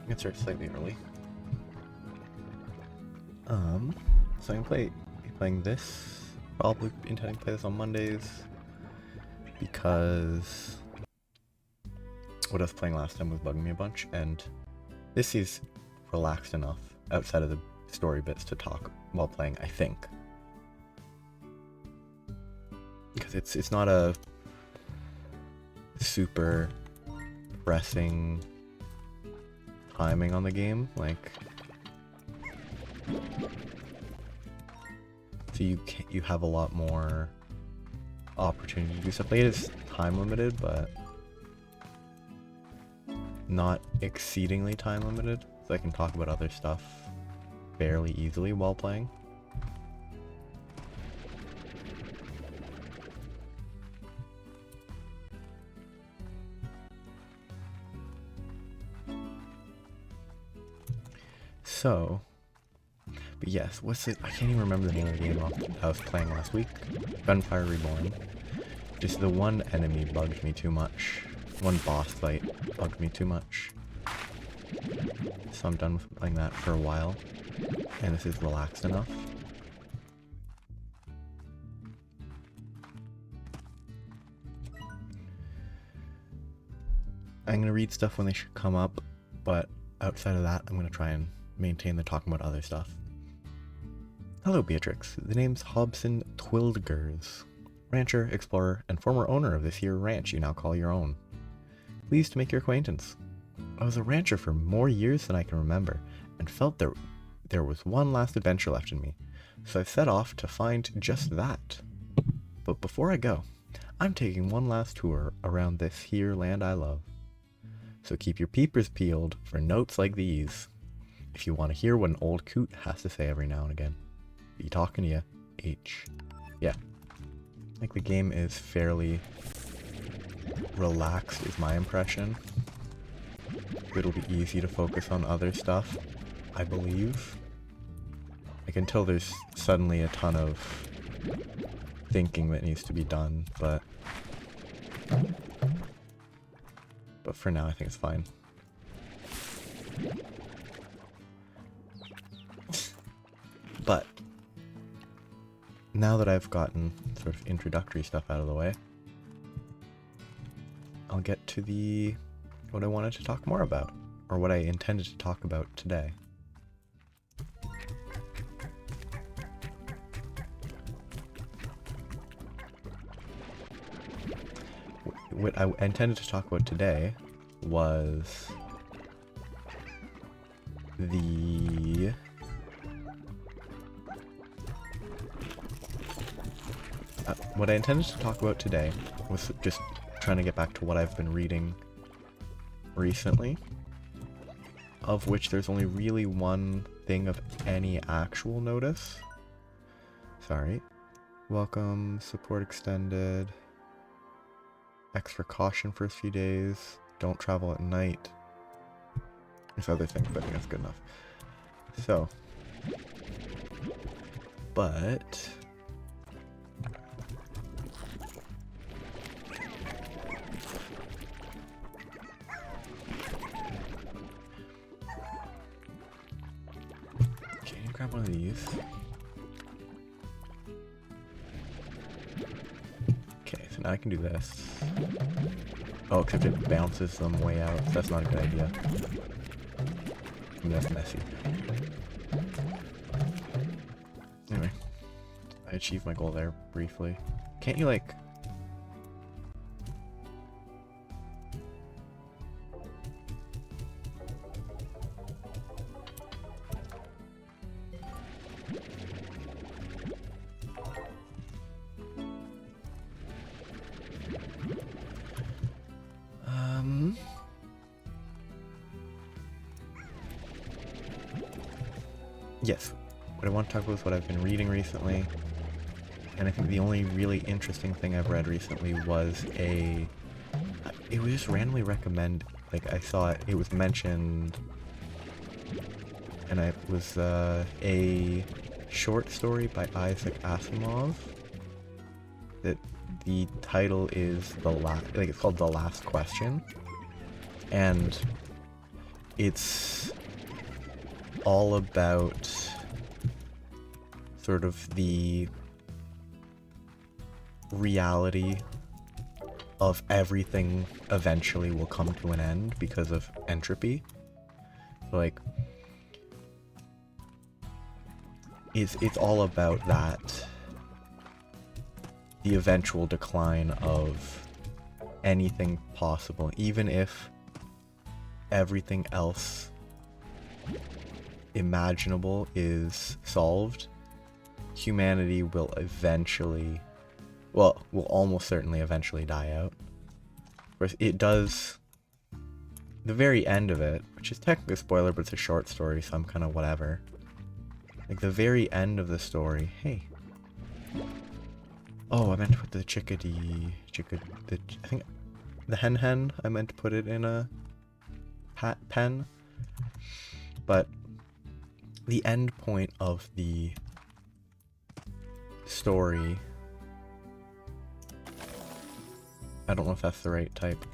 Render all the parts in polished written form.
I'm gonna start slightly early. So I'm gonna be playing this. Probably intending to play this on Mondays because what I was playing last time was bugging me a bunch, and this is relaxed enough outside of the story bits to talk while playing, I think. Because it's not a super pressing timing on the game, like, so you have a lot more opportunity to do stuff. Like, it is time limited, but not exceedingly time limited, so I can talk about other stuff fairly easily while playing. So, but yes, what's it? I can't even remember the name of the game I was playing last week. Gunfire Reborn. Just the one enemy bugged me too much. One boss fight bugged me too much. So I'm done with playing that for a while. And this is relaxed enough. I'm gonna read stuff when they should come up, but outside of that, I'm gonna try and maintain the talking about other stuff. Hello, Beatrix. The name's Hobson Twildgers. Rancher, explorer, and former owner of this here ranch you now call your own. Pleased to make your acquaintance. I was a rancher for more years than I can remember, and felt there was one last adventure left in me, so I've set off to find just that. But before I go, I'm taking one last tour around this here land I love. So keep your peepers peeled for notes like these, if you want to hear what an old coot has to say every now and again. Be talking to ya, H. Yeah. I think the game is fairly relaxed is my impression. It'll be easy to focus on other stuff, I believe. Like, until there's suddenly a ton of thinking that needs to be done, but for now I think it's fine. But now that I've gotten sort of introductory stuff out of the way, I'll get to what I wanted to talk more about, or what I intended to talk about today. What I intended to talk about today was what I intended to talk about today was just trying to get back to what I've been reading recently, of which there's only really one thing of any actual notice. Sorry. Welcome, support extended. Extra caution for a few days. Don't travel at night. There's other things, but I think that's good enough. So, but okay, you grab one of these. Okay, so now I can do this. Oh, except it bounces them way out. So that's not a good idea. I mean, that's messy. Anyway, I achieved my goal there briefly. Can't you, like... Yes, what I want to talk about is what I've been reading recently, and I think the only really interesting thing I've read recently was it was just randomly recommended, like I saw it was mentioned, and it was a short story by Isaac Asimov, that the title is it's called The Last Question, and it's all about sort of the reality of everything eventually will come to an end because of entropy. So, like, it's all about that, the eventual decline of anything possible, even if everything else imaginable is solved. Humanity will eventually, well, will almost certainly eventually die out. Of course, it does, the very end of it, which is technically a spoiler, but it's a short story, so I'm kind of whatever. Like, the very end of the story, hey. Oh, I meant to put the I think the hen, I meant to put it in a pen. But the end point of the story, I don't know if that's the right type.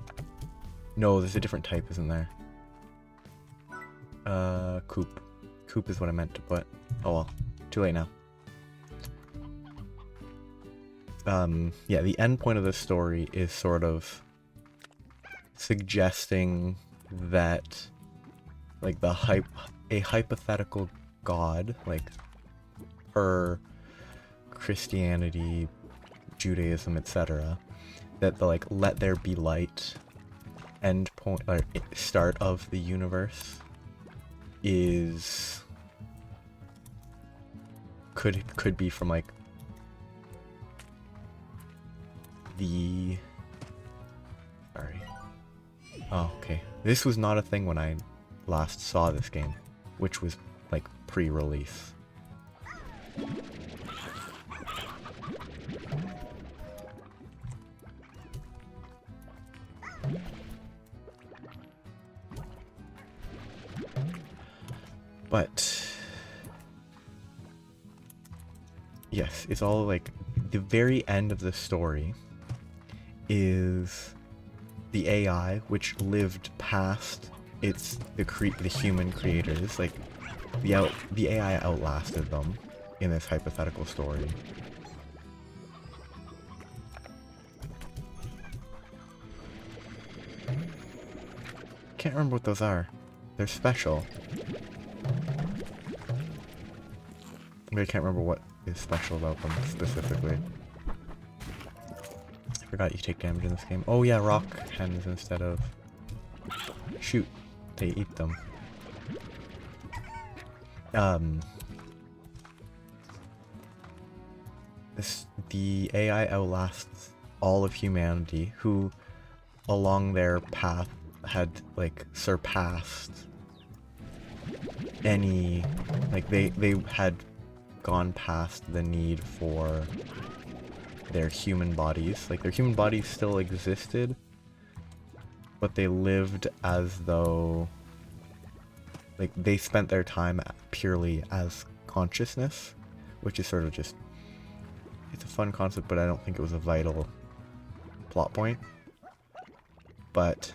No, there's a different type, isn't there? Coop. Coop is what I meant to put. Oh well, too late now. Yeah, the end point of the story is sort of suggesting that, like, a hypothetical god, like, per Christianity, Judaism, etc., that the, like, let there be light end point, or start of the universe is could be from, like, the, sorry, oh, okay, this was not a thing when I last saw this game, which was, like, pre-release. But yes, it's all, like, the very end of the story is the AI, which lived past the human creators. Like, the AI outlasted them in this hypothetical story. Can't remember what those are. They're special. But I can't remember what is special about them specifically. I forgot you take damage in this game. Oh yeah, rock hens instead of... Shoot, they eat them. The AI outlasts all of humanity, who along their path had, like, surpassed any, like, they had gone past the need for their human bodies. Like, their human bodies still existed, but they lived as though, like, they spent their time purely as consciousness, which is sort of just, it's a fun concept, but I don't think it was a vital plot point. But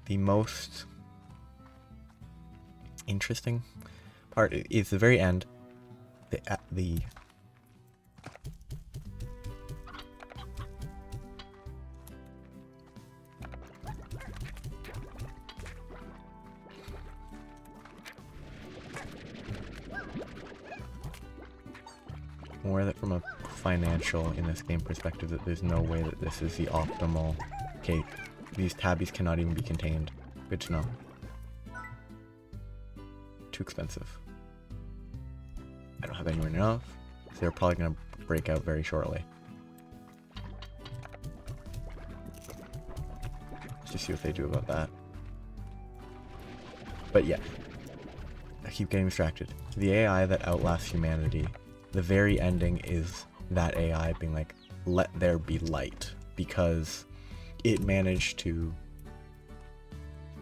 the most interesting part is the very end. The more that from a financial in this game perspective, that there's no way that this is the optimal. Okay, these tabbies cannot even be contained. Good to know. Too expensive. I don't have anywhere enough, so they're probably gonna break out very shortly. Let's just see what they do about that. But yeah, I keep getting distracted. The AI that outlasts humanity, the very ending is that AI being like, let there be light, because it managed to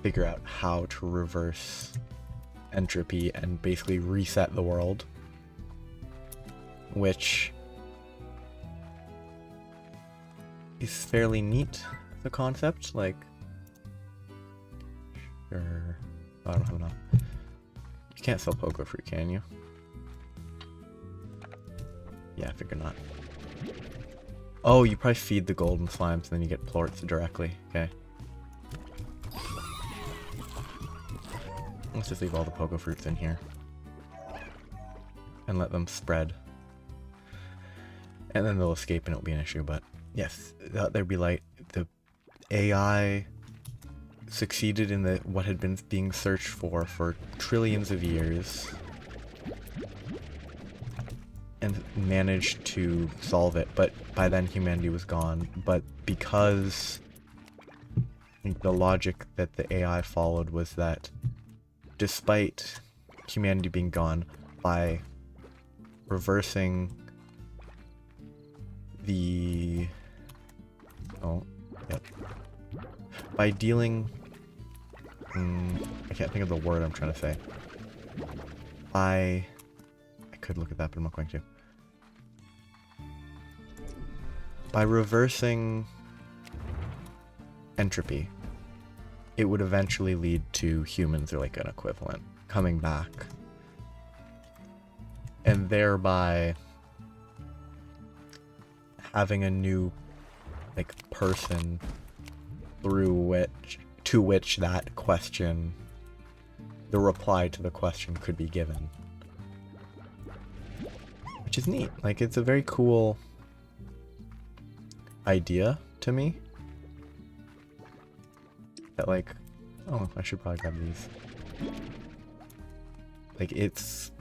figure out how to reverse entropy and basically reset the world, which is fairly neat, the concept. Like, Or oh, I don't have enough. You can't sell pogo fruit, can you? Yeah, I figured not. Oh, you probably feed the golden slimes and then you get plorts directly. Okay. Let's just leave all the pogo fruits in here. And let them spread. And then they'll escape and it'll be an issue, but yes, there'd be light. The AI succeeded in what had been being searched for trillions of years. And managed to solve it, but by then humanity was gone. But because the logic that the AI followed was that despite humanity being gone, by reversing the... oh, yep. By dealing... I can't think of the word I'm trying to say. I could look at that, but I'm not going to. By reversing entropy, it would eventually lead to humans, or like an equivalent, coming back. And thereby having a new, like, person to which that question, the reply to the question could be given. Which is neat. Like, it's a very cool idea to me. That, like, oh, I should probably grab these. Like, it's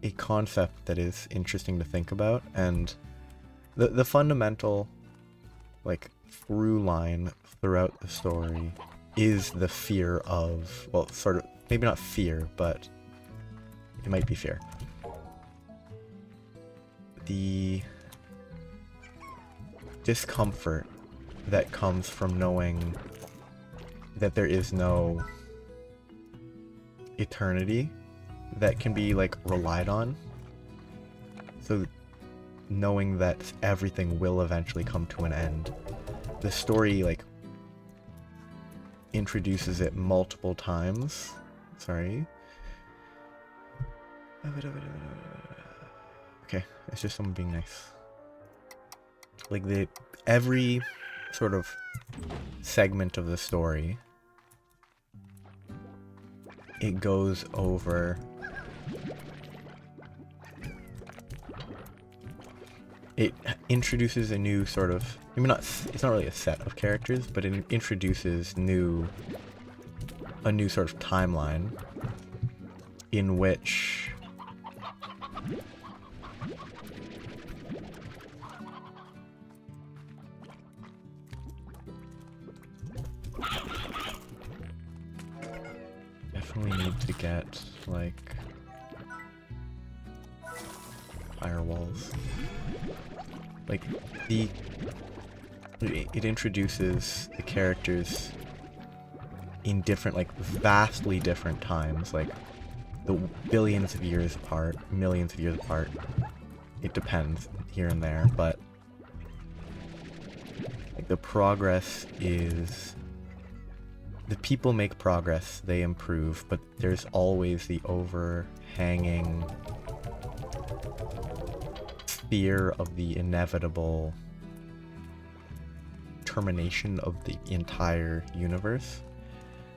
a concept that is interesting to think about, and the fundamental, like, through line throughout the story is the fear of, well, sort of, maybe not fear, but it might be fear. The discomfort that comes from knowing that there is no eternity that can be, like, relied on. So knowing that everything will eventually come to an end. The story, like, introduces it multiple times. Sorry. Okay, it's just someone being nice. Like, every sort of segment of the story, it goes over, it introduces a new sort of, maybe not, it's not really a set of characters, but it introduces a new sort of timeline in which definitely need to get, like, firewalls. Like, it introduces the characters in different, like, vastly different times, like the billions of years apart, millions of years apart. It depends here and there, but like, the progress is, the people make progress, they improve, but there's always the overhanging fear of the inevitable termination of the entire universe.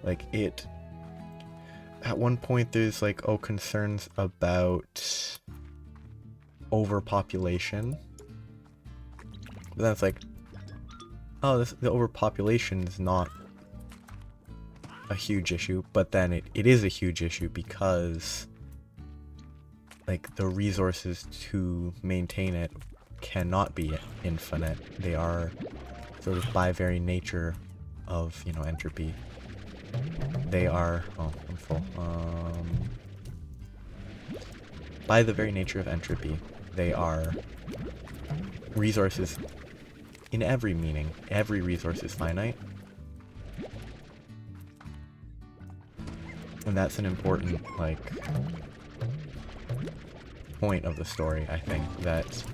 Like, it, at one point there's, like, oh, concerns about overpopulation, but then it's like, oh, the overpopulation is not a huge issue, but then it is a huge issue because, like, the resources to maintain it cannot be infinite. They are sort of, by very nature of, you know, entropy, they are, oh, I'm full. By the very nature of entropy, they are resources in every meaning. Every resource is finite. And that's an important, like, point of the story, I think, that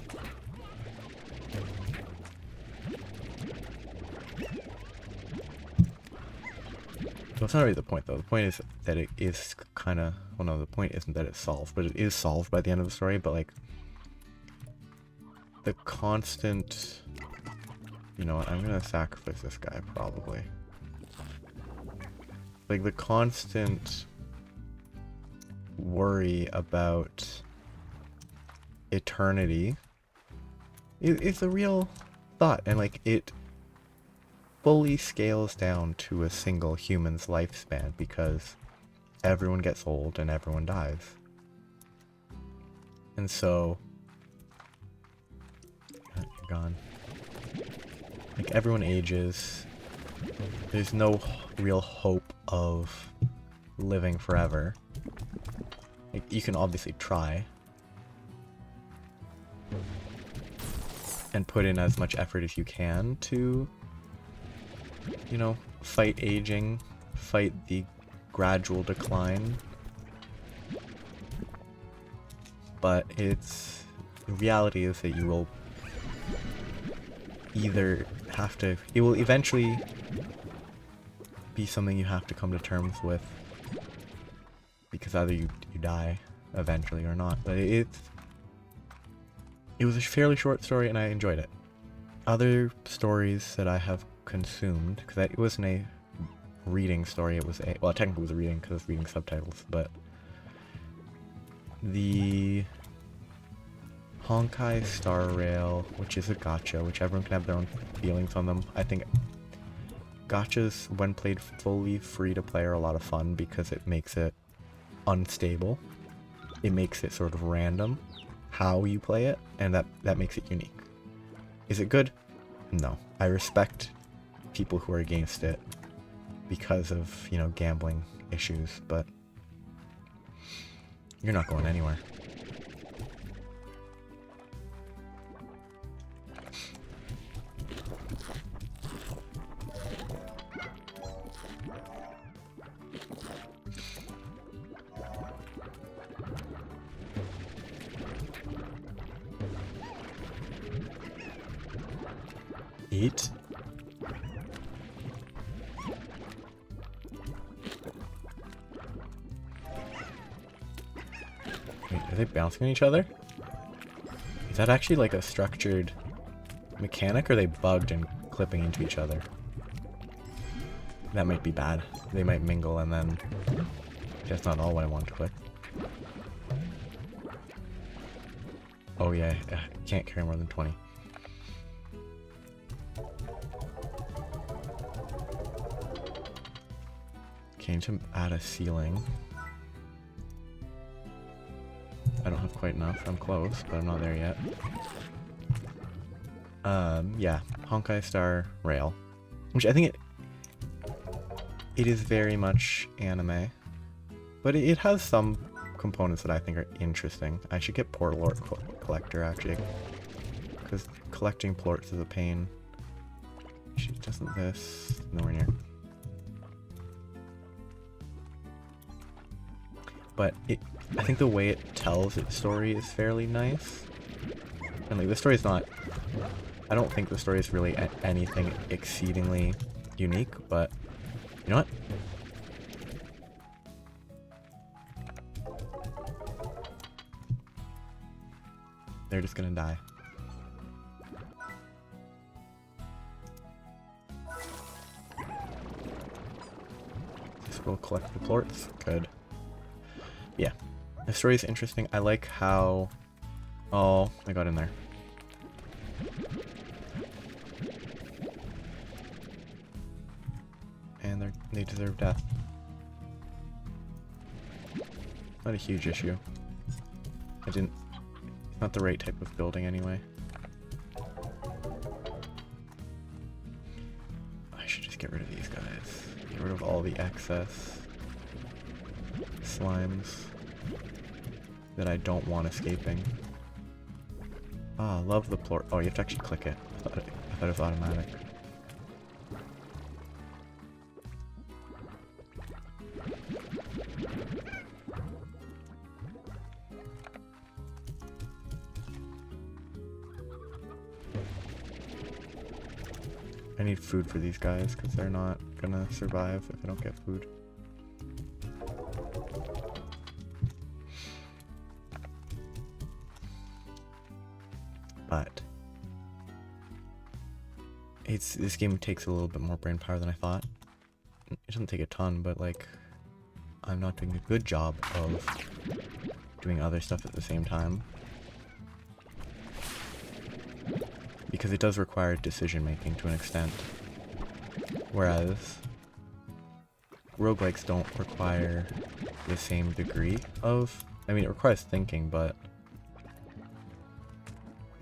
Well, it's not really the point, though. The point is that it is kind of... Well, no, the point isn't that it's solved, but it is solved by the end of the story, but, like... The constant... You know what, I'm gonna sacrifice this guy, probably. Like, the constant worry about eternity is a real thought, and, like, it fully scales down to a single human's lifespan, because everyone gets old and everyone dies. And so... You're gone. Like, everyone ages. There's no real hope of living forever. Like, you can obviously try. And put in as much effort as you can to, you know, fight aging, fight the gradual decline. But it's... The reality is that you will either have to... It will eventually be something you have to come to terms with. Because either you die eventually or not. But it was a fairly short story and I enjoyed it. Other stories that I have consumed, because it wasn't a reading story, it was a... Well, technically it was a reading because I was reading subtitles, but... The... Honkai Star Rail, which is a gacha, which everyone can have their own feelings on them. I think gachas, when played fully free to play, are a lot of fun because it makes it unstable. It makes it sort of random how you play it, and that makes it unique. Is it good? No. I respect people who are against it because of, you know, gambling issues, but you're not going anywhere. Eat. Wait, are they bouncing on each other? Is that actually like a structured mechanic, or are they bugged and clipping into each other? That might be bad. They might mingle and then... That's not all what I want to click. Oh yeah, I can't carry more than 20. Okay, I need to add a ceiling. I don't have quite enough. I'm close, but I'm not there yet. Yeah, Honkai Star Rail, which I think it is very much anime, but it has some components that I think are interesting. I should get Portal Collector actually, because collecting plorts is a pain. Doesn't this nowhere near? But I think the way it tells its story is fairly nice. And like, the story's not... I don't think the story is really anything exceedingly unique, but... You know what? They're just gonna die. Just go collect the plorts. Good. Yeah, the story is interesting. I like how... Oh, I got in there. And they deserve death. Not a huge issue. It's not the right type of building anyway. I should just get rid of these guys. Get rid of all the excess slimes that I don't want escaping. Ah, love the plort. Oh, you have to actually click it. I thought it was automatic. I need food for these guys because they're not gonna survive if I don't get food. But this game takes a little bit more brain power than I thought. It doesn't take a ton, but like I'm not doing a good job of doing other stuff at the same time. Because it does require decision making to an extent. Whereas roguelikes don't require the same degree of, I mean, it requires thinking, but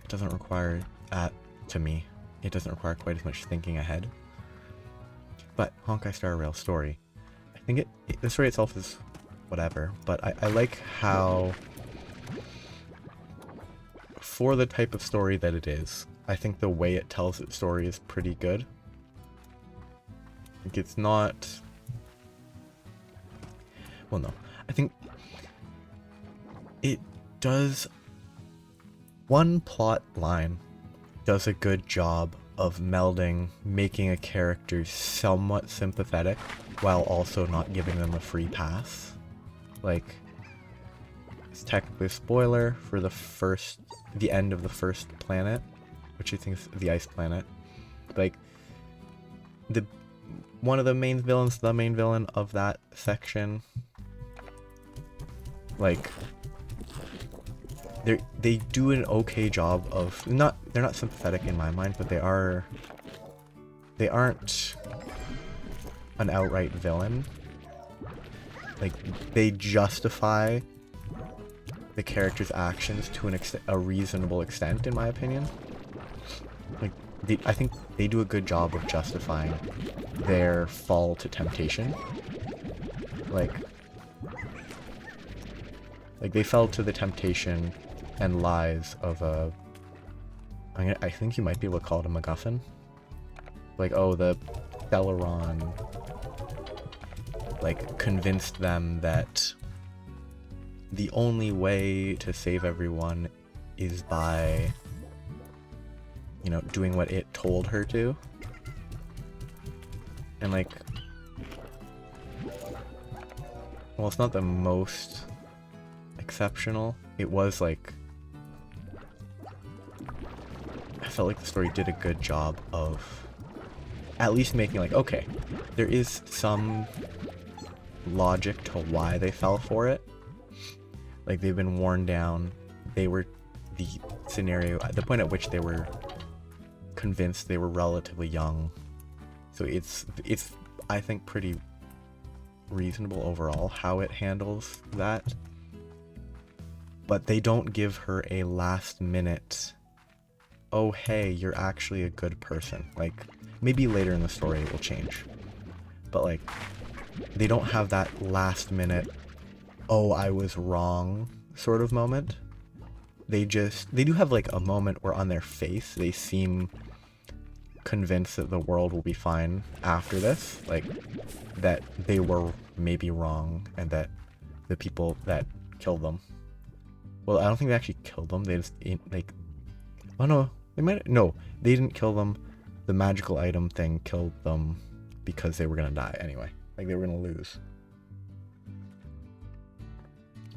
it doesn't require to me, it doesn't require quite as much thinking ahead. But Honkai Star Rail story, I think the story itself is whatever, but I like how, for the type of story that it is, I think the way it tells its story is pretty good. Like it's not, well no, I think it does, one plot line does a good job of melding making a character somewhat sympathetic while also not giving them a free pass. Like, it's technically a spoiler for the end of the first planet, which I think is the ice planet. Like, one of the main villains, the main villain of that section, like, they do an okay job of they're not sympathetic in my mind, but they aren't an outright villain. Like, they justify the character's actions to a reasonable extent, in my opinion. Like, I think they do a good job of justifying their fall to temptation. Like they fell to the temptation and lies of I think you might be able to call it a MacGuffin. Like, oh, the Celeron, like, convinced them that the only way to save everyone is by, you know, doing what it told her to. And like, well, it's not the most exceptional. It was like, I felt like the story did a good job of at least making like, okay, there is some logic to why they fell for it. Like, they've been worn down. They were the scenario at the point at which they were convinced they were relatively young. So it's I think pretty reasonable overall how it handles that. But they don't give her a last minute, oh hey, you're actually a good person. Like, maybe later in the story it will change. But like, they don't have that last minute, oh, I was wrong sort of moment. They do have like a moment where on their face they seem convinced that the world will be fine after this, like that they were maybe wrong and that the people that killed them, well, I don't think they actually killed them, they just like, oh no, they didn't kill them. The magical item thing killed them because they were gonna die anyway, like they were gonna lose.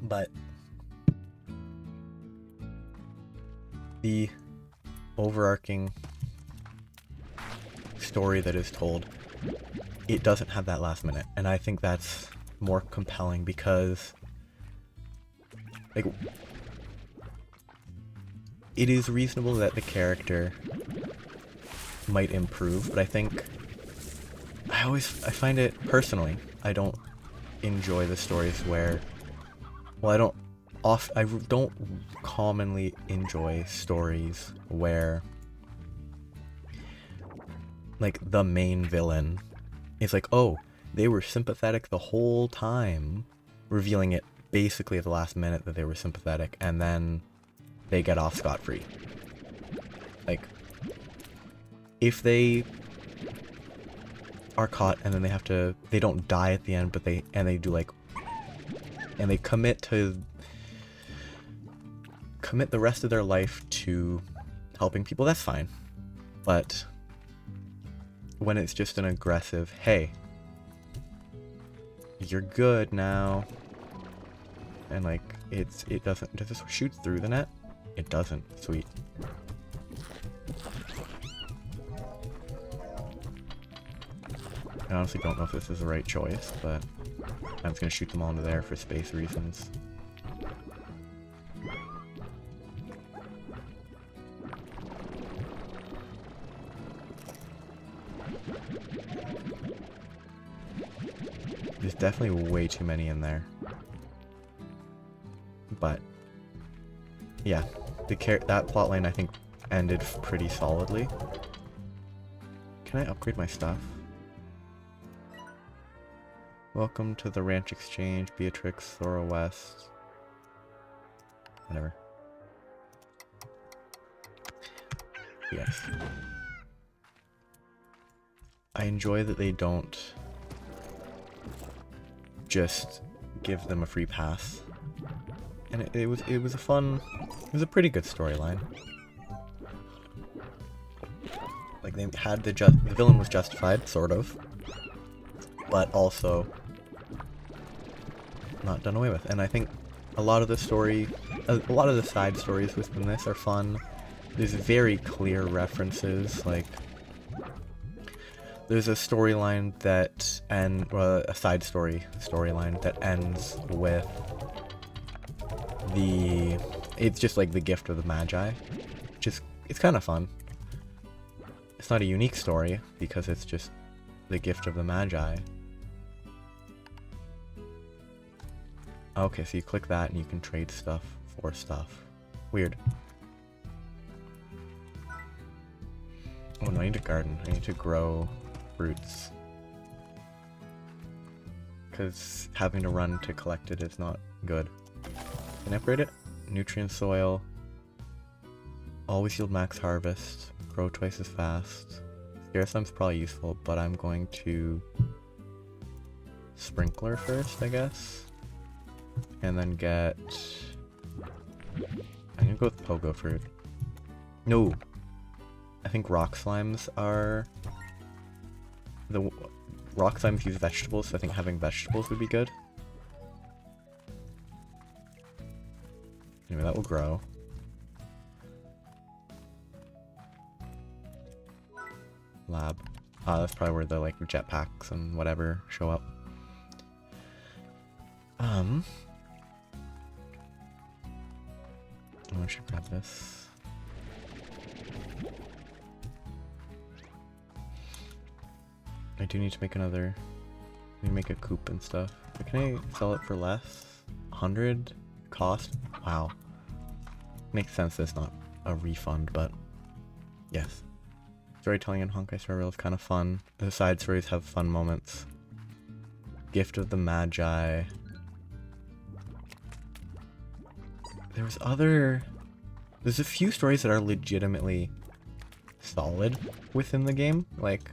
But the overarching story that is told, it doesn't have that last minute, and I think that's more compelling because, like, it is reasonable that the character might improve, but I think I find it personally, I don't enjoy the stories where, well, I don't commonly enjoy stories where, like, the main villain is like, oh, they were sympathetic the whole time, revealing it basically at the last minute that they were sympathetic, and then they get off scot-free. Like, if they are caught and then they don't die at the end, but they commit the rest of their life to helping people, that's fine. But when it's just an aggressive, hey, you're good now. And like, it doesn't, does this shoot through the net? It doesn't, sweet. I honestly don't know if this is the right choice, but I'm just gonna shoot them all into there for space reasons. There's definitely way too many in there. But yeah, that plotline I think ended pretty solidly. Can I upgrade my stuff? Welcome to the Ranch Exchange, Beatrix, Thora West. Whatever. Yes. I enjoy that they don't just give them a free pass. And it was a fun, it was a pretty good storyline. Like they had the villain was justified, sort of, but also not done away with. And I think a lot of the story, a lot of the side stories within this are fun. There's very clear references, like there's a storyline that a side storyline that ends with it's just like the gift of the Magi. It's kind of fun. It's not a unique story because it's just the gift of the Magi. Okay, so you click that and you can trade stuff for stuff. Weird. Oh no, I need a garden. I need to grow fruits. Because having to run to collect it is not good. Can I upgrade it? Nutrient soil. Always yield max harvest. Grow twice as fast. Scaresump's probably useful, but I'm going to sprinkler first, I guess. And then get... I'm gonna go with pogo fruit. No! I think rock slimes are... The rock slimes use vegetables, so I think having vegetables would be good. Anyway, that will grow. Lab. That's probably where the like jetpacks and whatever show up. I should grab this. I do need to make another. I need to make a coop and stuff. But can I sell it for less? 100 cost? Wow. Makes sense that it's not a refund, but yes. Storytelling in Honkai Star Rail is kind of fun. The side stories have fun moments. Gift of the Magi. There's a few stories that are legitimately solid within the game. Like,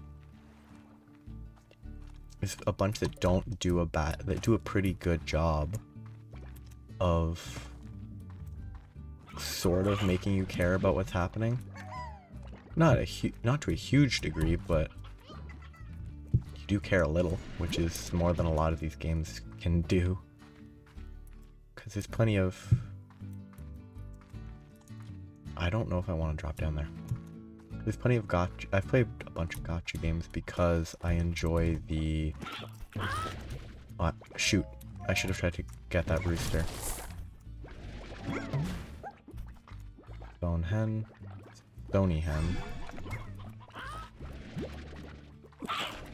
there's a bunch that don't do that do a pretty good job of sort of making you care about what's happening. Not to a huge degree, but you do care a little, which is more than a lot of these games can do. Because there's plenty of... I don't know if I want to drop down there. There's plenty of gacha... I've played a bunch of gacha games because I enjoy the... shoot. I should have tried to get that rooster. Stone hen. Stony hen.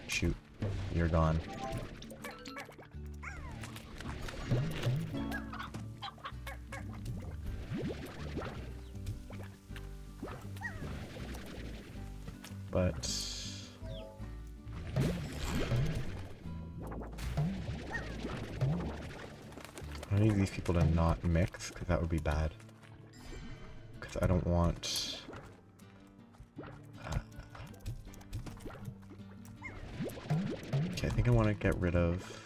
Shoot. You're gone. But... I need these people to not mix, because that would be bad. Because I don't want... Okay, I think I want to get rid of...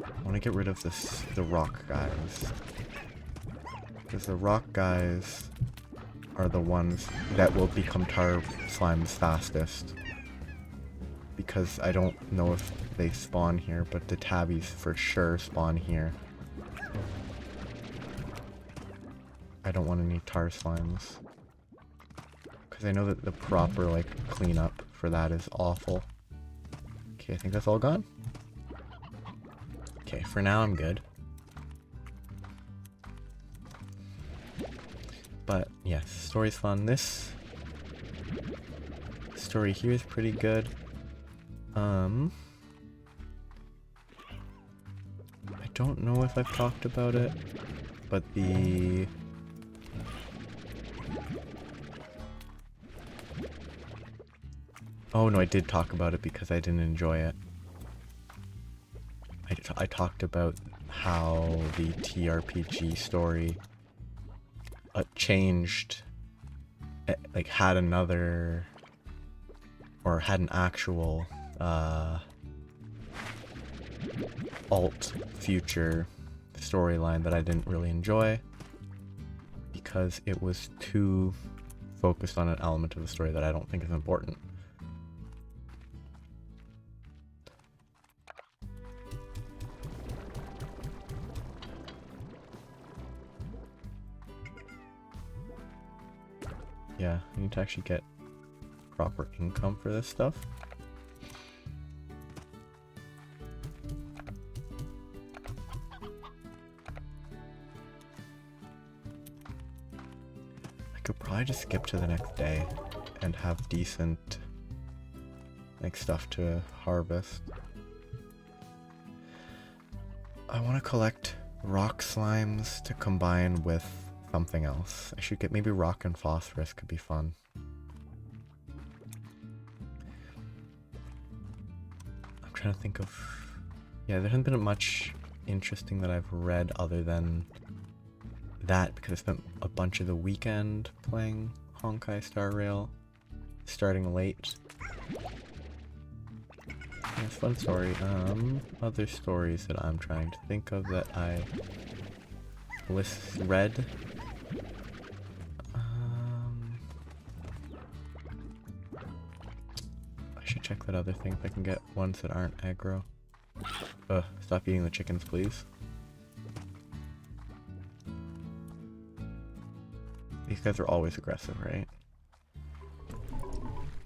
I want to get rid of the rock guys. Because the rock guys are the ones that will become tar slimes fastest. Because I don't know if they spawn here, but the tabbies for sure spawn here. I don't want any tar slimes. Because I know that the proper, like, cleanup for that is awful. Okay, I think that's all gone. Okay, for now I'm good. But, yes, story's fun. This story here is pretty good. I don't know if I've talked about it, but the... Oh no, I did talk about it because I didn't enjoy it. I talked about how the TRPG story changed, like had another, or had an actual alt future storyline that I didn't really enjoy because it was too focused on an element of the story that I don't think is important. Yeah, I need to actually get proper income for this stuff. I could probably just skip to the next day and have decent, like, stuff to harvest. I want to collect rock slimes to combine with something else. I should get maybe rock and phosphorus could be fun. I'm trying to think of... Yeah, there hasn't been much interesting that I've read other than that because I spent a bunch of the weekend playing Honkai Star Rail, starting late. Yeah, it's a fun story. Other stories that I'm trying to think of that I read. I should check that other thing if I can get ones that aren't aggro. Stop eating the chickens, please. These guys are always aggressive, right?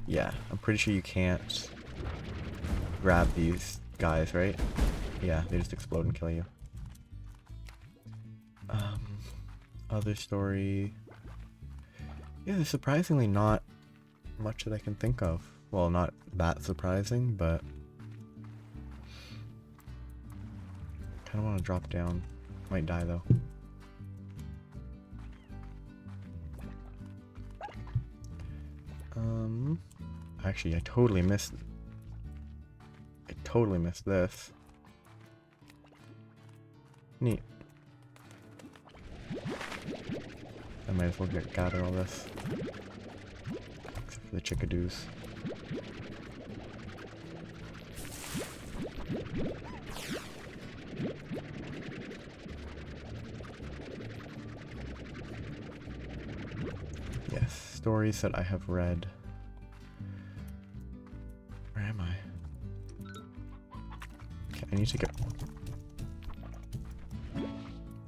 Yeah, I'm pretty sure you can't grab these guys, right? Yeah, they just explode and kill you. Other story... Yeah, there's surprisingly not much that I can think of. Well, not that surprising, but... Kinda wanna drop down. Might die though. Actually, I totally missed this. Neat. I might as well gather all this. Except for the chickadoos. Yes, stories that I have read. Where am I? Okay, I need to get...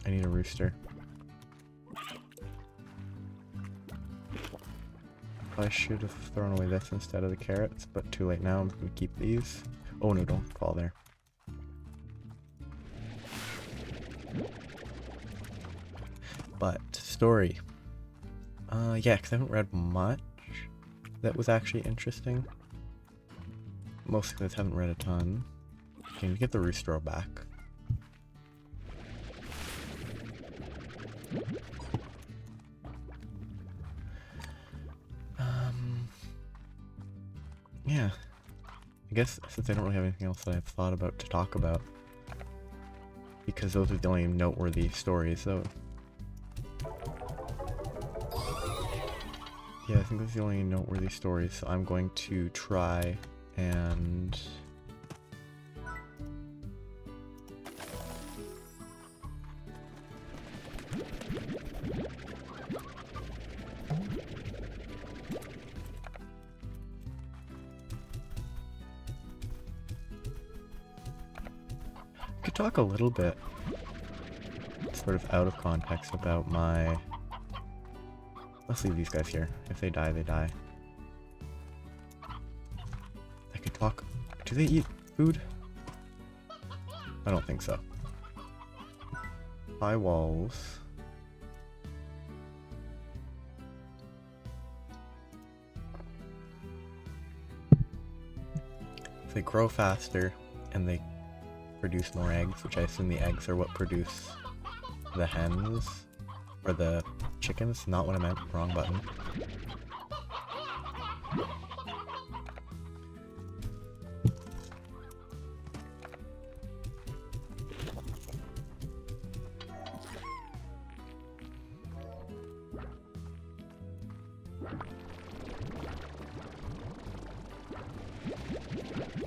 I need a rooster. I should have thrown away this instead of the carrots, but too late now. I'm going to keep these. Oh no, don't fall there. But, story. Yeah, because I haven't read much that was actually interesting. Most of us haven't read a ton. Can you get the rooster back? Yeah. I guess since I don't really have anything else that I've thought about to talk about, because those are the only noteworthy stories, so... Yeah, I think those are the only noteworthy stories, so I'm going to try and... could talk a little bit, sort of out of context, about my... Let's leave these guys here. If they die, they die. I could talk... Do they eat food? I don't think so. High walls. They grow faster and they produce more eggs, which I assume the eggs are what produce the hens or the chickens. Not what I meant. Wrong button.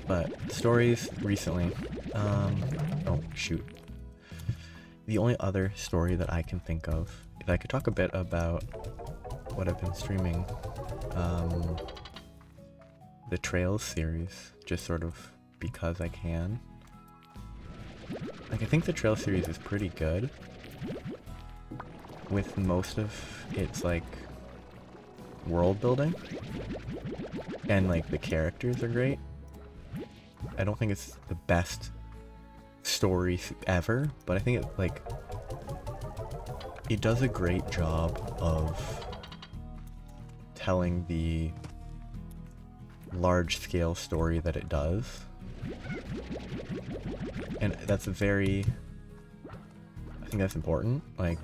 But stories recently, oh shoot. The only other story that I can think of, if I could talk a bit about what I've been streaming, the Trails series, just sort of because I can. Like, I think the Trails series is pretty good, with most of its, like, world building, and, like, the characters are great. I don't think it's the best story ever, but I think it, like, it does a great job of telling the large-scale story that it does. And that's very... I think that's important, like...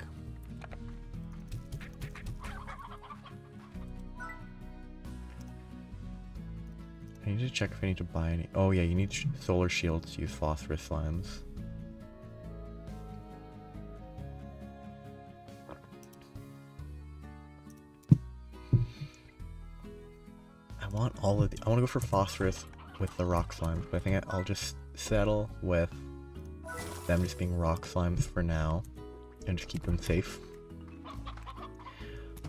I need to check if I need to buy any... Oh yeah, you need solar shields to use phosphorus slimes. I want all of the... I want to go for phosphorus with the rock slimes, but I think I'll just settle with them just being rock slimes for now and just keep them safe.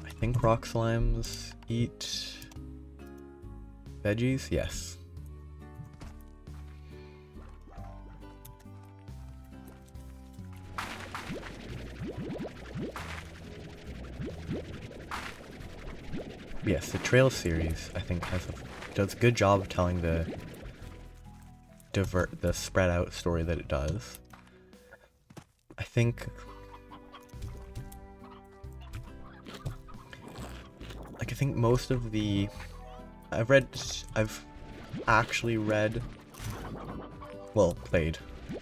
I think rock slimes eat... veggies? Yes. Yes, the Trail series, I think, does a good job of telling the spread out story that it does. I think... Like, I think most of the... I've actually read, well, played,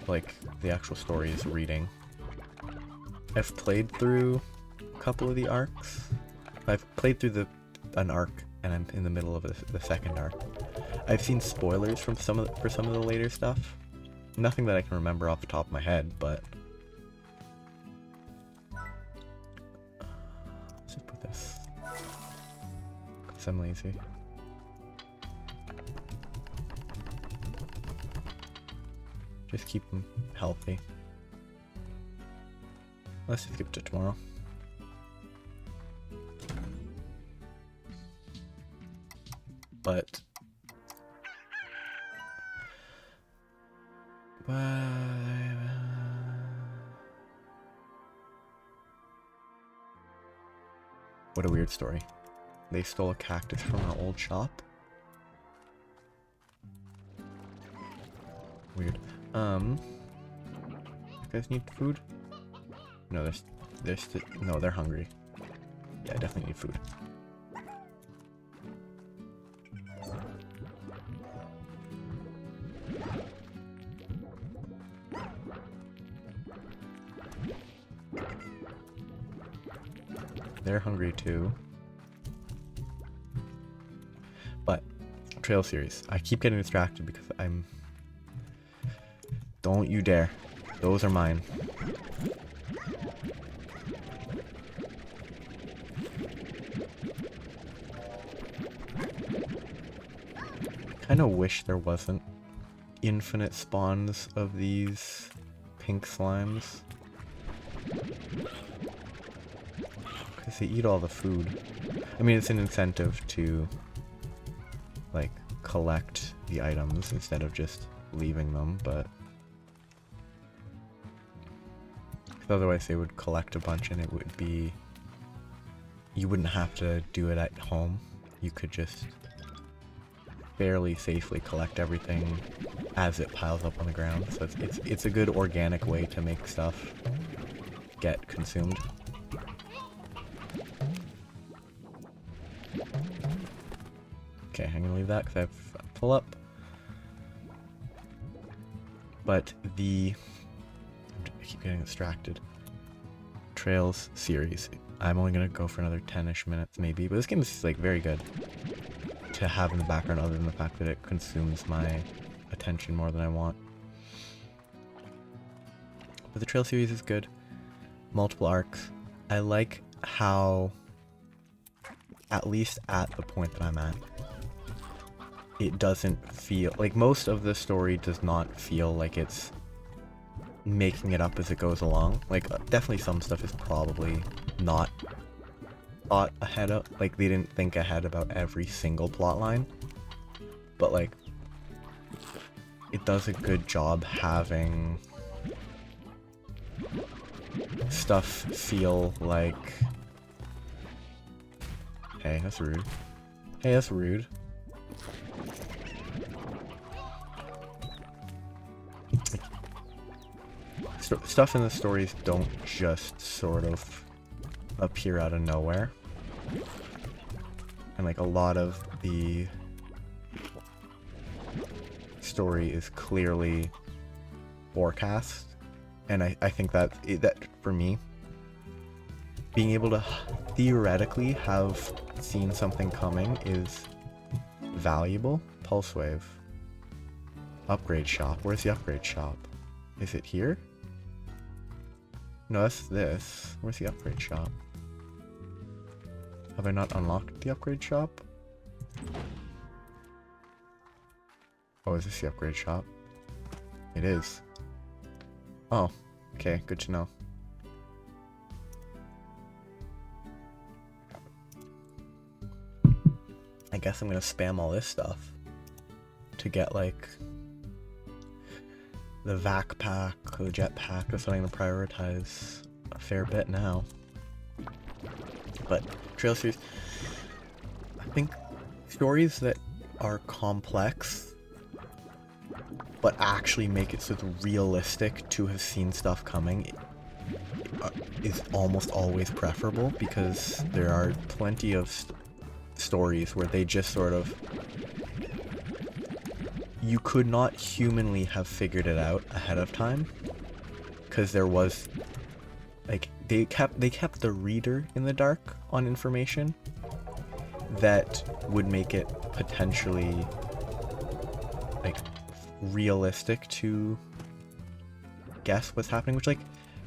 like, the actual story is reading. I've played through a couple of the arcs. I've played through an arc, and I'm in the middle of the second arc. I've seen spoilers for some of the later stuff. Nothing that I can remember off the top of my head, but... Let's just put this, 'cause I'm lazy. Just keep them healthy. Let's just skip to tomorrow. But... What a weird story. They stole a cactus from an old shop? Weird. You guys need food? No, no, they're hungry. Yeah, I definitely need food. They're hungry too. But, Trail series. I keep getting distracted because I'm... Don't you dare. Those are mine. Kinda wish there wasn't infinite spawns of these pink slimes. Because they eat all the food. I mean, it's an incentive to, like, collect the items instead of just leaving them, but... Otherwise they would collect a bunch and it would be... You wouldn't have to do it at home. You could just fairly safely collect everything as it piles up on the ground. So it's a good organic way to make stuff get consumed. Okay, I'm gonna leave that because I have full up. But I keep getting distracted. Trails series. I'm only gonna go for another 10-ish minutes maybe, but this game is like very good to have in the background other than the fact that it consumes my attention more than I want. But the trail series is good. Multiple arcs. I like how, at least at the point that I'm at, it doesn't feel like most of the story does not feel like it's making it up as it goes along. Like definitely some stuff is probably not thought ahead of, like they didn't think ahead about every single plot line, but like it does a good job having stuff feel like, hey, that's rude. Hey, that's rude. Stuff in the stories don't just sort of appear out of nowhere. And like a lot of the story is clearly forecast. And I think that for me, being able to theoretically have seen something coming is valuable. Pulse wave. Upgrade shop. Where's the upgrade shop? Is it here? No, that's this. Where's the upgrade shop? Have I not unlocked the upgrade shop? Oh, is this the upgrade shop? It is. Oh, okay, good to know. I guess I'm gonna spam all this stuff to get like the vac pack, the jetpack. That's what I'm gonna prioritize a fair bit now. But trail series, I think stories that are complex but actually make it so it's realistic to have seen stuff coming is almost always preferable, because there are plenty of stories where they just sort of, you could not humanly have figured it out ahead of time, because there was like they kept the reader in the dark on information that would make it potentially like realistic to guess what's happening, which like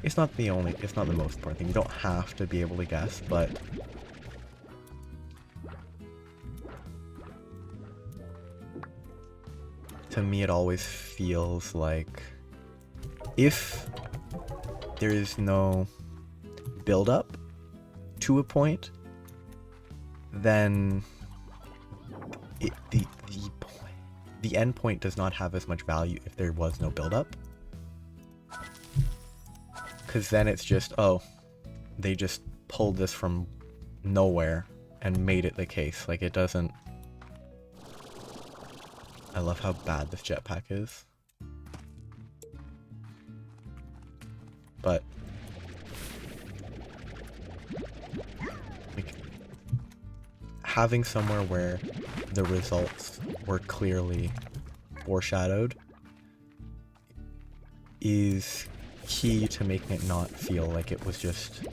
it's not the most important thing. You don't have to be able to guess, but to me it always feels like if there is no build up to a point, then the end point does not have as much value if there was no build up. Because then it's just, oh, they just pulled this from nowhere and made it the case. Like, it doesn't... I love how bad this jetpack is. But... like, having somewhere where the results were clearly foreshadowed is key to making it not feel like it was just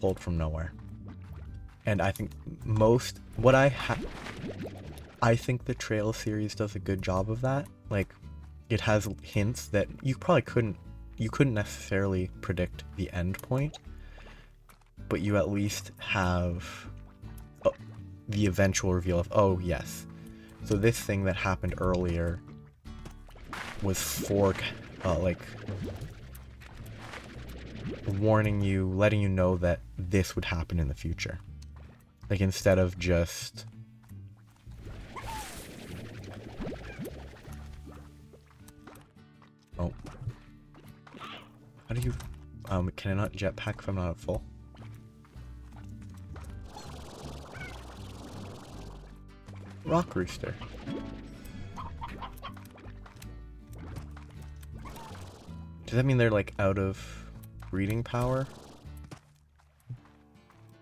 pulled from nowhere. And I think I think the Trail series does a good job of that. Like, it has hints that you couldn't necessarily predict the end point, but you at least have the eventual reveal of, oh yes, so this thing that happened earlier was like warning you, letting you know that this would happen in the future. Like, instead of just Can I not jetpack if I'm not at full? Rock Rooster. Does that mean they're like out of breeding power?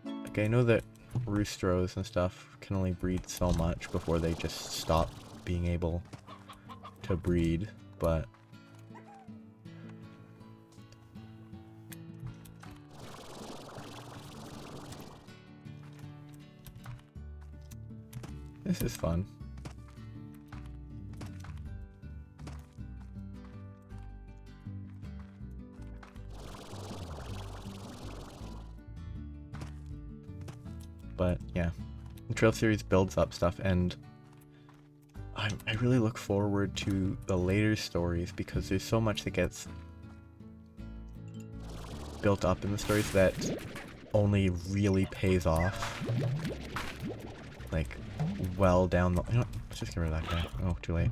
Like I know that roostros and stuff can only breed so much before they just stop being able to breed, but this is fun. But yeah, the Trail series builds up stuff, and I really look forward to the later stories because there's so much that gets built up in the stories that only really pays off. Like, well down the... You know, let's just get rid of that guy. Oh, too late.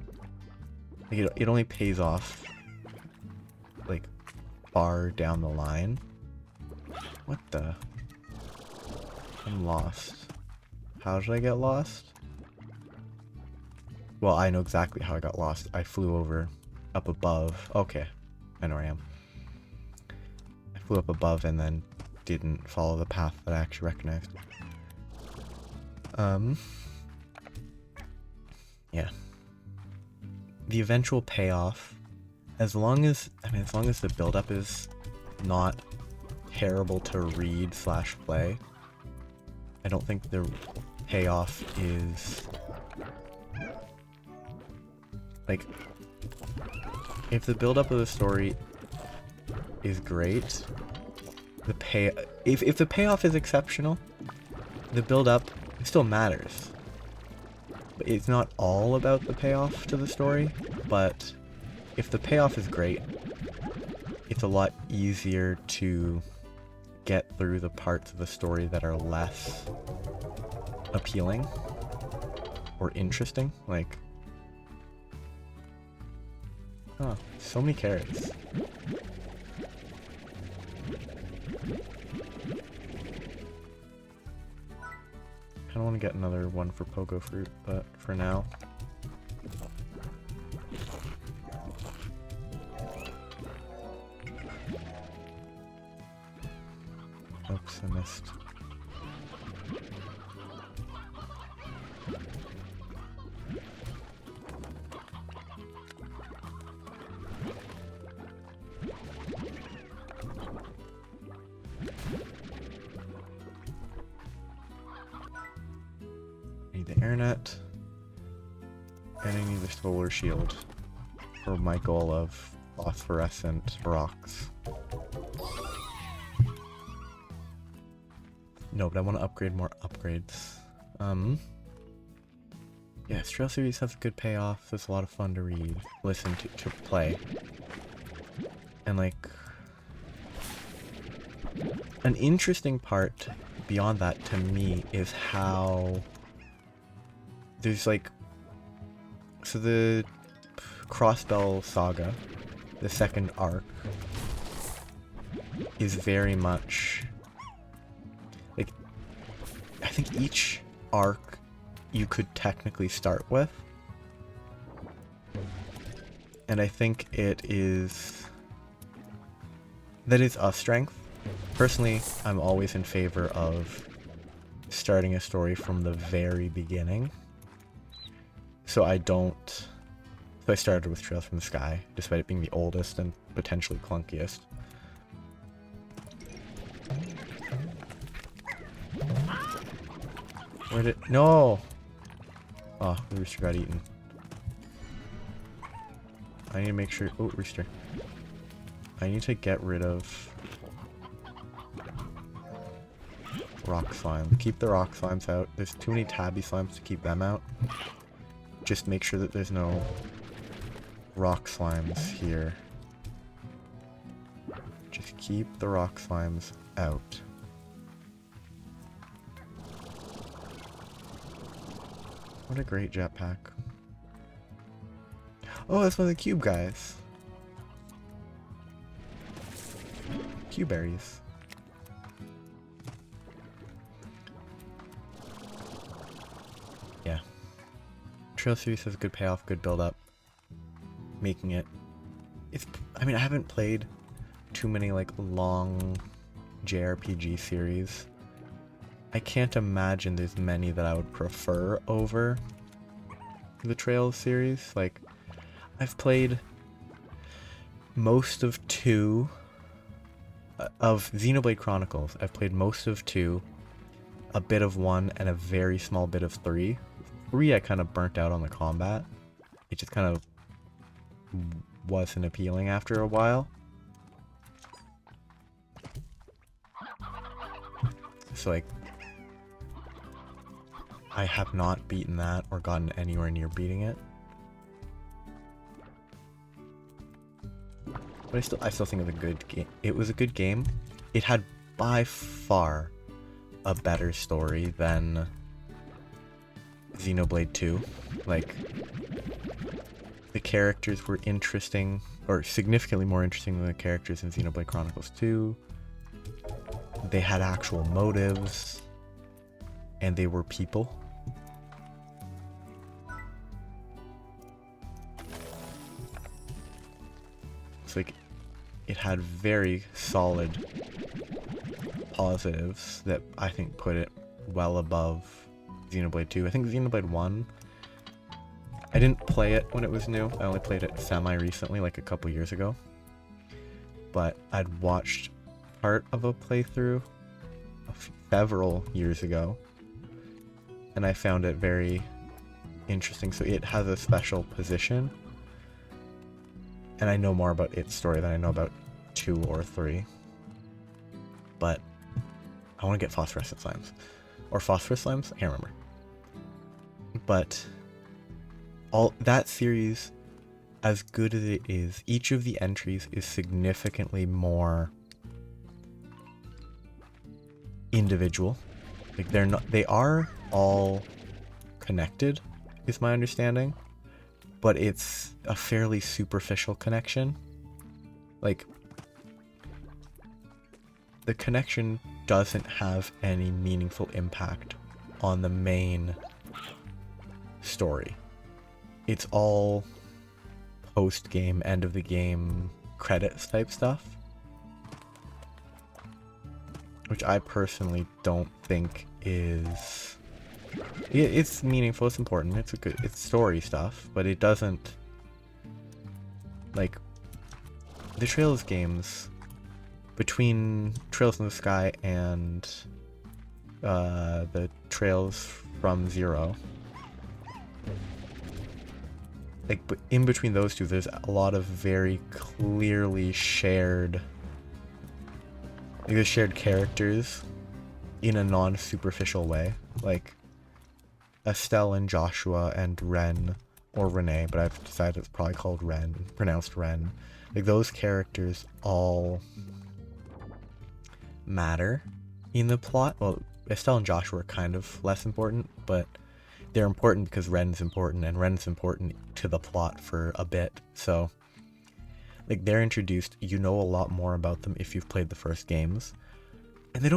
Like, it only pays off, like, far down the line. What the... I'm lost. How did I get lost? Well, I know exactly how I got lost. I flew over up above. Okay, I know where I am. I flew up above and then didn't follow the path that I actually recognized. Yeah. The eventual payoff, as long as the build-up is not terrible to read / play, I don't think the payoff is... Like, if the build-up of the story is great, if the payoff is exceptional, the build-up still matters. But it's not all about the payoff to the story, but if the payoff is great, it's a lot easier to get through the parts of the story that are less appealing or interesting. Like, oh, so many carrots. I don't want to get another one for pogo fruit, but for now. Oops, I missed. Need the air net, and I need the solar shield for my goal of phosphorescent rocks. No, but I want to upgrade more upgrades. Yeah, Trail series has a good payoff. It's a lot of fun to read, listen to play. And like, an interesting part beyond that to me is how there's like, so the Crossbell Saga, the second arc, is very much like, I think each arc you could technically start with, and I think that is a strength. Personally, I'm always in favor of starting a story from the very beginning. So I started with Trails from the Sky, despite it being the oldest and potentially clunkiest. No! Oh, the rooster got eaten. I need to make sure... Oh, rooster. I need to get rid of rock slime. Keep the rock slimes out. There's too many tabby slimes to keep them out. Just make sure that there's no rock slimes here. Just keep the rock slimes out. What a great jetpack. Oh, that's one of the cube guys. Q berries. Yeah. Trail series has a good payoff, good build up. Making it. I mean, I haven't played too many like long JRPG series. I can't imagine there's many that I would prefer over the Trails series. Like, I've played most of 2 of Xenoblade Chronicles. I've played most of 2, a bit of 1, and a very small bit of 3. 3 I kind of burnt out on the combat. It just kind of wasn't appealing after a while. So like, I have not beaten that or gotten anywhere near beating it. But I still think it was a good game. It was a good game. It had by far a better story than Xenoblade 2. Like, the characters were interesting, or significantly more interesting than the characters in Xenoblade Chronicles 2. They had actual motives, and they were people. It's like, it had very solid positives that I think put it well above Xenoblade 2. I think Xenoblade 1, I didn't play it when it was new. I only played it semi-recently, like a couple years ago. But I'd watched part of a playthrough several years ago, and I found it very interesting. So it has a special position, and I know more about its story than I know about 2 or 3. But I want to get phosphorescent slimes. Or phosphorus slimes? I can't remember. But all that series, as good as it is, each of the entries is significantly more individual. Like, they are all connected, is my understanding, but it's a fairly superficial connection. Like, the connection doesn't have any meaningful impact on the main story. It's all post-game, end of the game credits type stuff, which I personally don't think is... It's meaningful, it's important, it's story stuff, but it doesn't... Like, the Trails games, between Trails in the Sky and the Trails from Zero, like, but in between those two, there's a lot of very clearly shared... Like, there's shared characters in a non-superficial way. Like, Estelle and Joshua and Ren, or Renee, but I've decided it's probably called Ren, pronounced Ren. Like, those characters all matter in the plot. Well, Estelle and Joshua are kind of less important, but they're important because Ren's important, and Ren's important to the plot for a bit. So, like, they're introduced, you know a lot more about them if you've played the first games. And they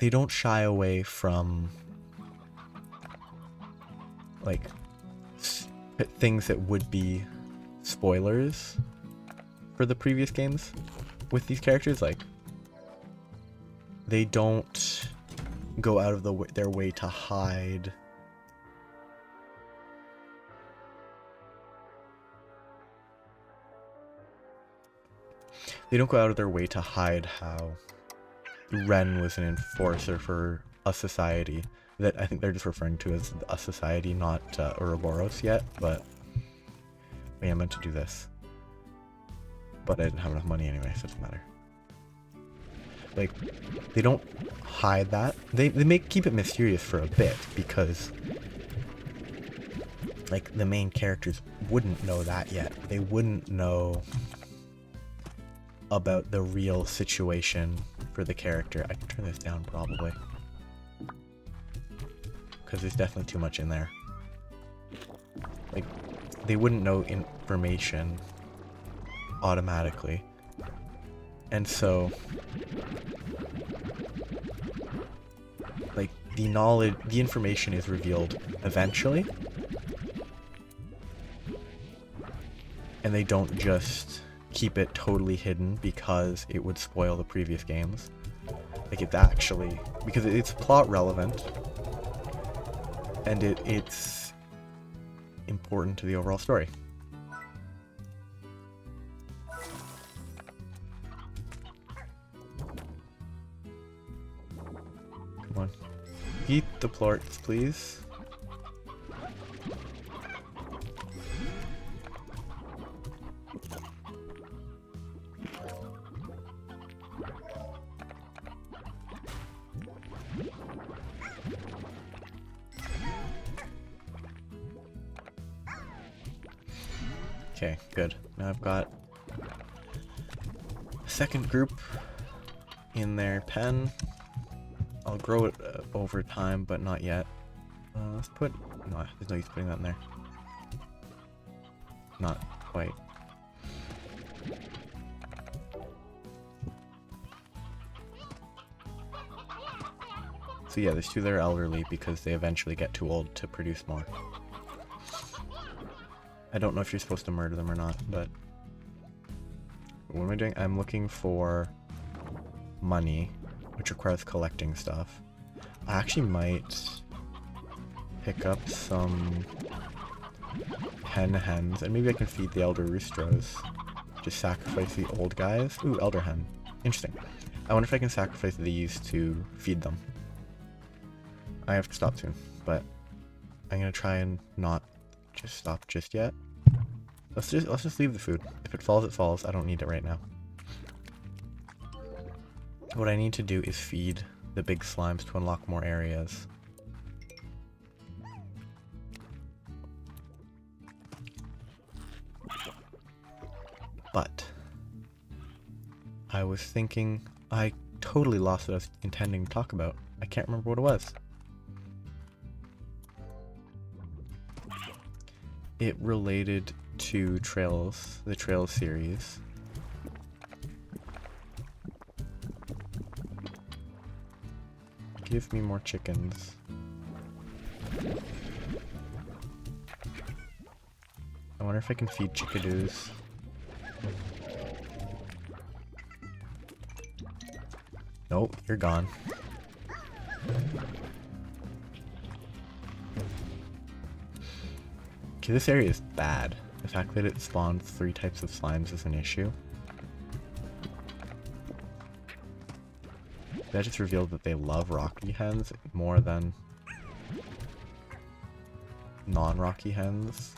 don't shy away from, like, things that would be spoilers for the previous games with these characters. Like, they don't go out of their way to hide how Ren was an enforcer for a society that I think they're just referring to as a society, not Ouroboros yet, but I meant to do this. But I didn't have enough money anyway, so it doesn't matter. Like, they don't hide that. They keep it mysterious for a bit, because, like, the main characters wouldn't know that yet. They wouldn't know about the real situation for the character. I can turn this down probably, because there's definitely too much in there. Like, they wouldn't know information automatically. And so, like, the information is revealed eventually, and they don't just keep it totally hidden because it would spoil the previous games. Like, it's actually, because it's plot relevant, and it's important to the overall story. Come on. Eat the plorts, please. Okay, good. Now I've got a second group in their pen. I'll grow it over time, but not yet. Let's put... No, there's no use putting that in there. Not quite. So yeah, there's two that are elderly because they eventually get too old to produce more. I don't know if you're supposed to murder them or not, but... What am I doing? I'm looking for money, which requires collecting stuff. I actually might pick up some hen hens, and maybe I can feed the elder roosters. Just sacrifice the old guys. Ooh, elder hen. Interesting. I wonder if I can sacrifice these to feed them. I have to stop soon, but I'm gonna try and not just stop just yet. Let's just leave the food. If it falls, it falls. I don't need it right now. What I need to do is feed the big slimes to unlock more areas. But I was thinking, I totally lost what I was intending to talk about. I can't remember what it was. It related to Trails, the Trails series. Give me more chickens. I wonder if I can feed chickadoos. Nope, you're gone. Okay, this area is bad. The fact that it spawned 3 types of slimes is an issue. That just revealed that they love rocky hens more than non-rocky hens.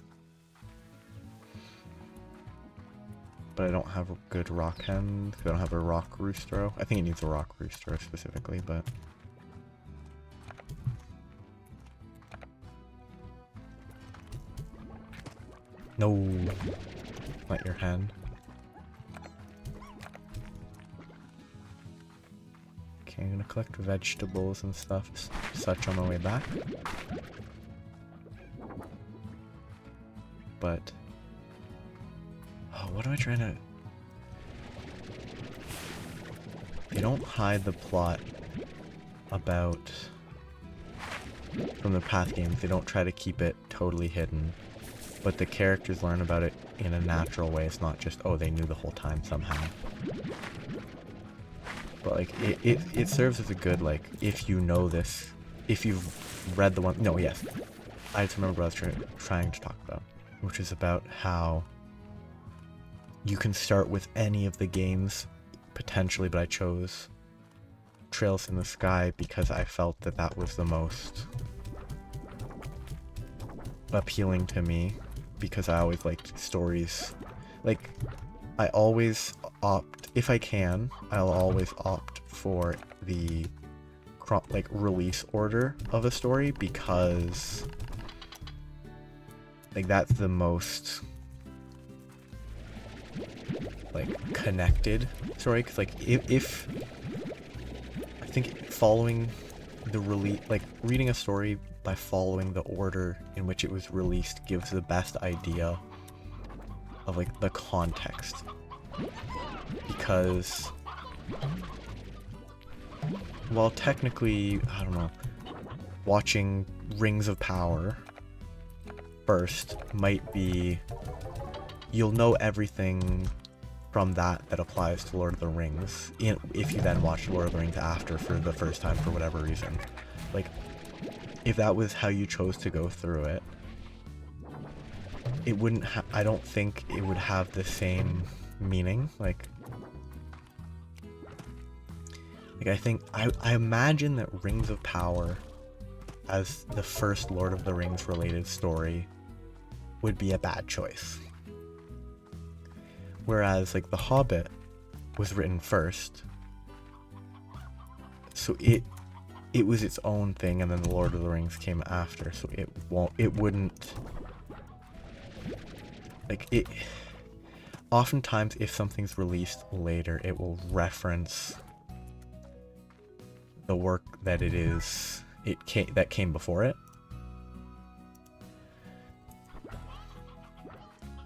But I don't have a good rock hen, because I don't have a rock rooster. I think it needs a rock rooster specifically, but... No! Not your hen. Okay, I'm gonna collect vegetables and stuff, such on my way back. But... oh, what am I trying to... They don't hide the plot about... from the past games, they don't try to keep it totally hidden. But the characters learn about it in a natural way. It's not just, oh, they knew the whole time somehow. But, like, it serves as a good, like, if you know this, if you've read the one... No, yes. I just remember what I was trying to talk about. Which is about how you can start with any of the games, potentially, but I chose Trails in the Sky because I felt that that was the most appealing to me. Because I always liked stories. Like, I always opt, if I can, I'll always opt for the like release order of a story, because like that's the most like connected story. Because like if I think following the release, like reading a story by following the order in which it was released gives the best idea of like the context, because while technically, I don't know, watching Rings of Power first might be, you'll know everything from that applies to Lord of the Rings if you then watch Lord of the Rings after for the first time for whatever reason. Like, if that was how you chose to go through it, it wouldn't I don't think it would have the same meaning. Like I think, I imagine that Rings of Power as the first Lord of the Rings related story would be a bad choice. Whereas, like, The Hobbit was written first, so it was its own thing, and then The Lord of the Rings came after, so it wouldn't, like, it, oftentimes if something's released later, it will reference the work that that came before it,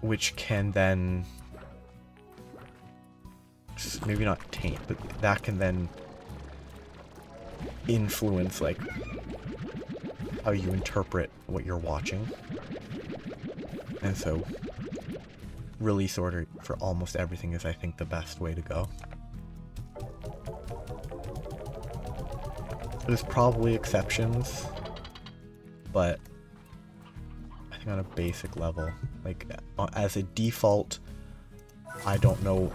which can then, maybe not taint, but that can then influence, like, how you interpret what you're watching. And so release order for almost everything is, I think, the best way to go. There's probably exceptions, but I think on a basic level, like, as a default, I don't know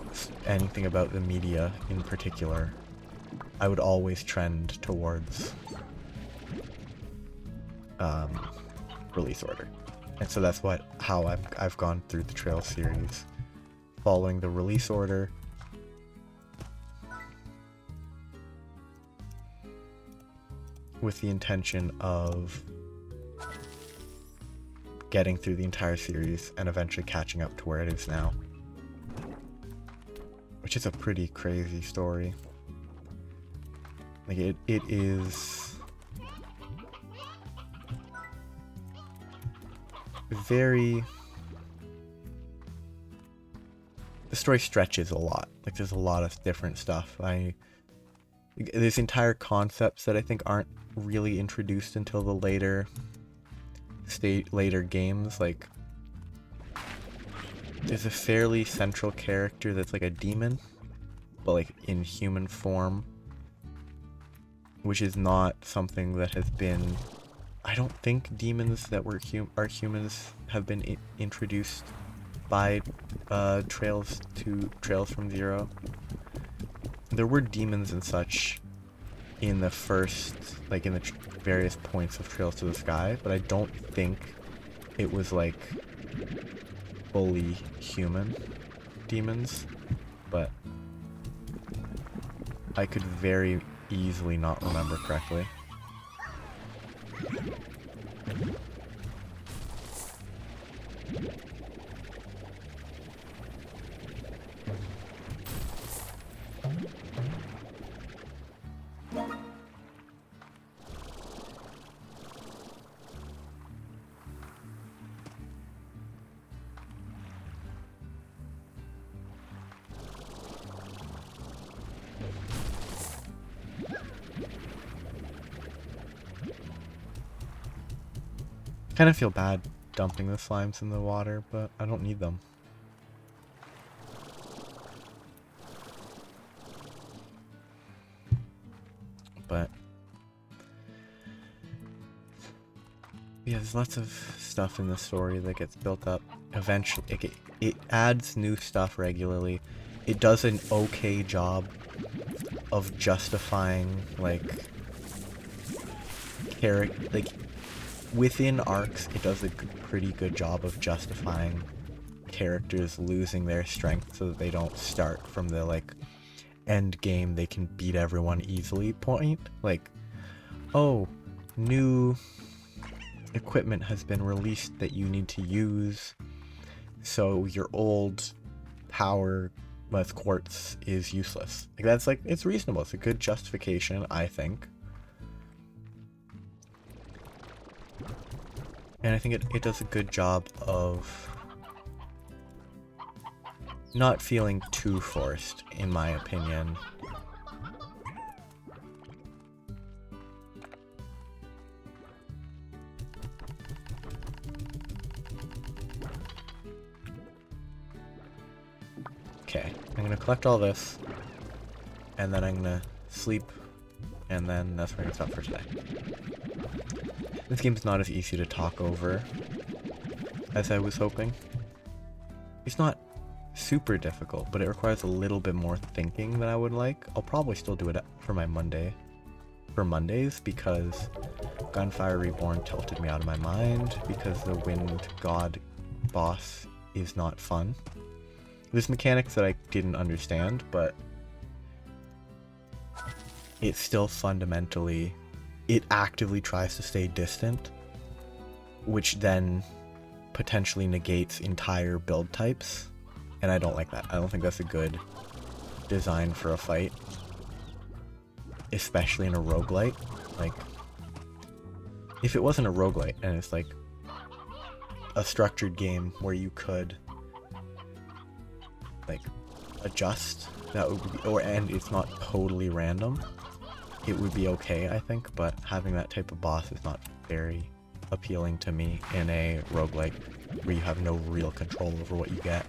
anything about the media in particular, I would always trend towards release order. And so that's how I've gone through the Trail series, following the release order. With the intention of getting through the entire series and eventually catching up to where it is now. Which is a pretty crazy story. Like, it is very... The story stretches a lot. Like, there's a lot of different stuff. There's entire concepts that I think aren't really introduced until the later games. Like, there's a fairly central character that's like a demon, but like in human form, which is not something that has been, I don't think demons that are humans have been introduced by Trails from Zero. There were demons and such in the first, like, in the various points of Trails to the Sky, but I don't think it was like fully human demons, but I could very easily not remember correctly. Kind of feel bad dumping the slimes in the water, but I don't need them. But yeah, there's lots of stuff in the story that gets built up. Eventually, it adds new stuff regularly. It does an okay job of justifying, like, within arcs, it does a pretty good job of justifying characters losing their strength so that they don't start from the, like, end game, they can beat everyone easily point. Like, oh, new equipment has been released that you need to use, so your old power with quartz is useless. Like, that's, like, it's reasonable. It's a good justification, I think. And I think it does a good job of not feeling too forced, in my opinion. Okay, I'm gonna collect all this, and then I'm gonna sleep, and then that's where I'm gonna stop for today. This game's not as easy to talk over as I was hoping. It's not super difficult, but it requires a little bit more thinking than I would like. I'll probably still do it for my Mondays, because Gunfire Reborn tilted me out of my mind, because the Wind God boss is not fun. There's mechanics that I didn't understand, but it's still fundamentally, it actively tries to stay distant, which then potentially negates entire build types, and I don't like that. I don't think that's a good design for a fight, especially in a roguelite. Like, if it wasn't a roguelite and it's like a structured game where you could like adjust, that would be, and it's not totally random, it would be okay, I think. But having that type of boss is not very appealing to me in a roguelike where you have no real control over what you get.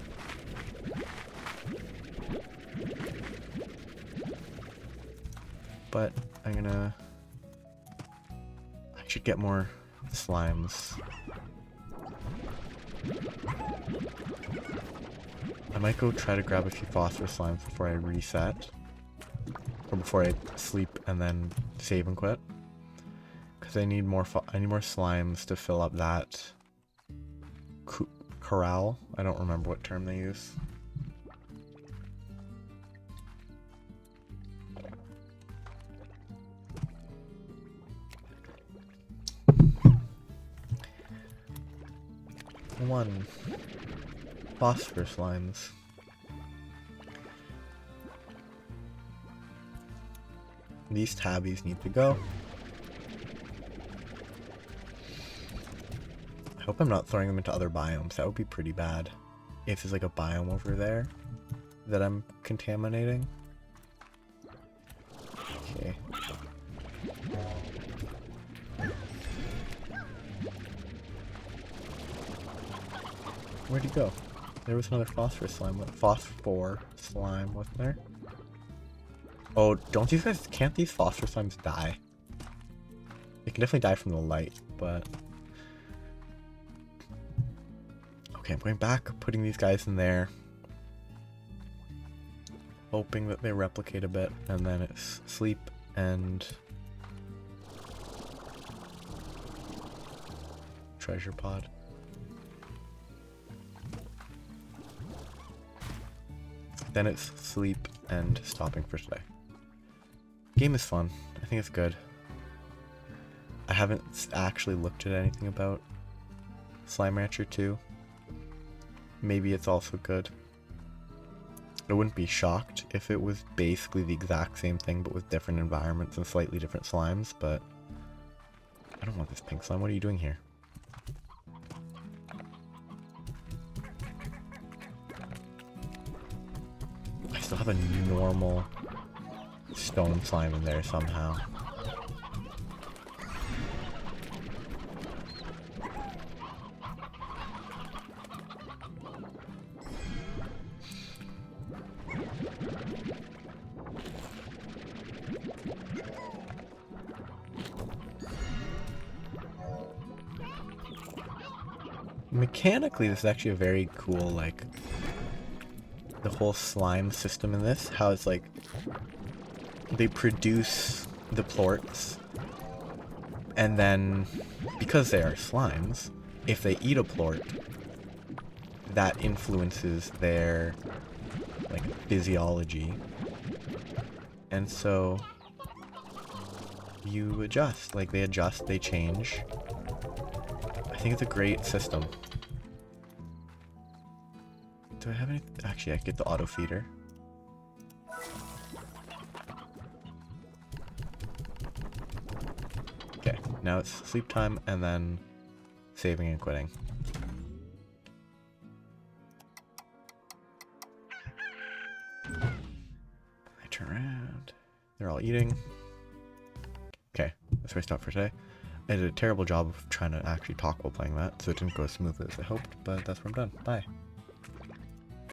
But I should get more slimes. I might go try to grab a few phosphorus slimes before I reset, or before I sleep and then save and quit, because I need more slimes to fill up that corral. I don't remember what term they use. One. Phosphorus slimes. These tabbies need to go. I hope I'm not throwing them into other biomes. That would be pretty bad. If there's like a biome over there that I'm contaminating. Okay. Where'd he go? There was another phosphorus slime. Phosphor slime, wasn't there? Oh, can't these phosphorus slimes die? They can definitely die from the light, but... Okay, I'm going back, putting these guys in there. Hoping that they replicate a bit, and then it's sleep and... treasure pod. Then it's sleep and stopping for today. Game is fun. I think it's good. I haven't actually looked at anything about Slime Rancher 2. Maybe it's also good. I wouldn't be shocked if it was basically the exact same thing but with different environments and slightly different slimes, but I don't want this pink slime. What are you doing here? I still have a normal stone slime in there somehow. Mechanically, this is actually a very cool, like, the whole slime system in this, how it's like, they produce the plorts, and then, because they are slimes, if they eat a plort, that influences their, like, physiology, and so, you adjust, like, they adjust, they change. I think it's a great system. Do I have any? Actually, I get the auto feeder. Okay, now it's sleep time and then saving and quitting. I turn around. They're all eating. Okay, that's where I stop for today. I did a terrible job of trying to actually talk while playing that, so it didn't go as smoothly as I hoped, but that's where I'm done. Bye.